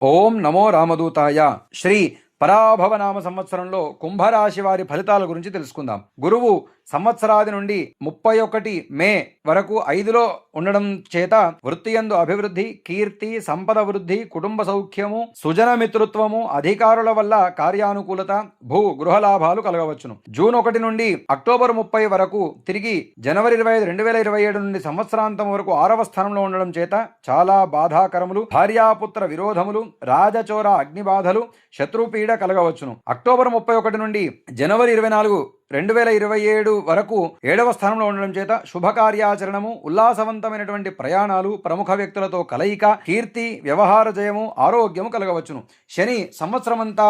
ఓం నమో రామదూతాయ. శ్రీ పరాభవనామ సంవత్సరంలో కుంభరాశి వారి ఫలితాల గురించి తెలుసుకుందాం. గురువు సంవత్సరాది నుండి 31 మే వరకు 5లో ఉండడం చేత వృత్తియందు అభివృద్ధి, కీర్తి, సంపద వృద్ధి, కుటుంబ సౌఖ్యము, సుజన మిత్రుత్వము, అధికారుల వల్ల కార్యానుకూలత, భూ గృహలాభాలు కలగవచ్చును. జూన్ 1 నుండి అక్టోబర్ 30 వరకు తిరిగి జనవరి 25, 2027 నుండి సంవత్సరాంతం వరకు 6వ స్థానంలో ఉండడం చేత చాలా బాధాకరములు, భార్యాపుత్ర విరోధములు, రాజచోర అగ్నిబాధలు, శత్రుపీడ కలగవచ్చును. అక్టోబర్ 31 నుండి జనవరి 24, 2027 వరకు 7వ స్థానంలో ఉండడం చేత శుభకార్యాచరణము, ఉల్లాసవంతమైనటువంటి ప్రయాణాలు, ప్రముఖ వ్యక్తులతో కలయిక, కీర్తి, వ్యవహార జయము, ఆరోగ్యము కలగవచ్చును. శని సంవత్సరమంతా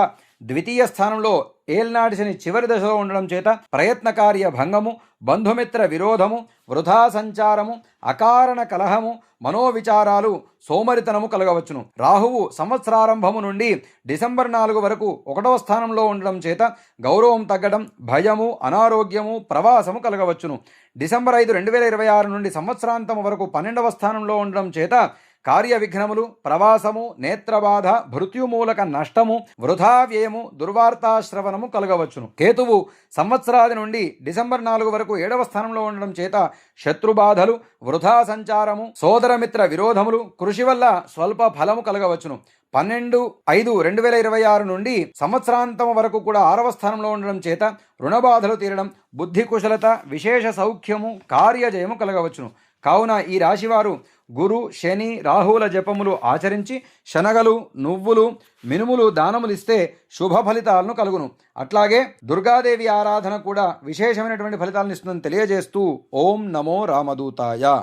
ద్వితీయ స్థానంలో ఏల్నాటి శని చివరి దశలో ఉండడం చేత ప్రయత్నకార్య భంగము, బంధుమిత్ర విరోధము, వృధా సంచారము, అకారణ కలహము, మనోవిచారాలు, సోమరితనము కలగవచ్చును. రాహువు సంవత్సరారంభము నుండి డిసెంబర్ 4 వరకు 1వ స్థానంలో ఉండడం చేత గౌరవం తగ్గడం, భయము, అనారోగ్యము, ప్రవాసము కలగవచ్చును. డిసెంబర్ 5, 2026 నుండి సంవత్సరాంతం వరకు 12వ స్థానంలో ఉండడం చేత కార్య విఘ్నములు, ప్రవాసము, నేత్రబాధ, మృత్యుమూలక నష్టము, వృధా వ్యయము, దుర్వార్తాశ్రవణము కలగవచ్చును. కేతువు సంవత్సరాది నుండి డిసెంబర్ 4 వరకు 7వ స్థానంలో ఉండడం చేత శత్రుబాధలు, వృధా సంచారము, సోదరమిత్ర విరోధములు, కృషి వల్ల స్వల్ప ఫలము కలగవచ్చును. 12/5/2026 నుండి సంవత్సరాంతం వరకు కూడా 6వ స్థానంలో ఉండడం చేత రుణబాధలు తీరడం, బుద్ధి కుశలత, విశేష సౌఖ్యము, కార్యజయము కలగవచ్చును. కావున ఈ రాశివారు గురు, శని, రాహువుల జపములు ఆచరించి శనగలు, నువ్వులు, మినుములు దానములు ఇస్తే శుభ ఫలితాలను కలుగును. అట్లాగే దుర్గాదేవి ఆరాధన కూడా విశేషమైనటువంటి ఫలితాలను ఇస్తుందని తెలియజేస్తూ ఓం నమో రామదూతాయ.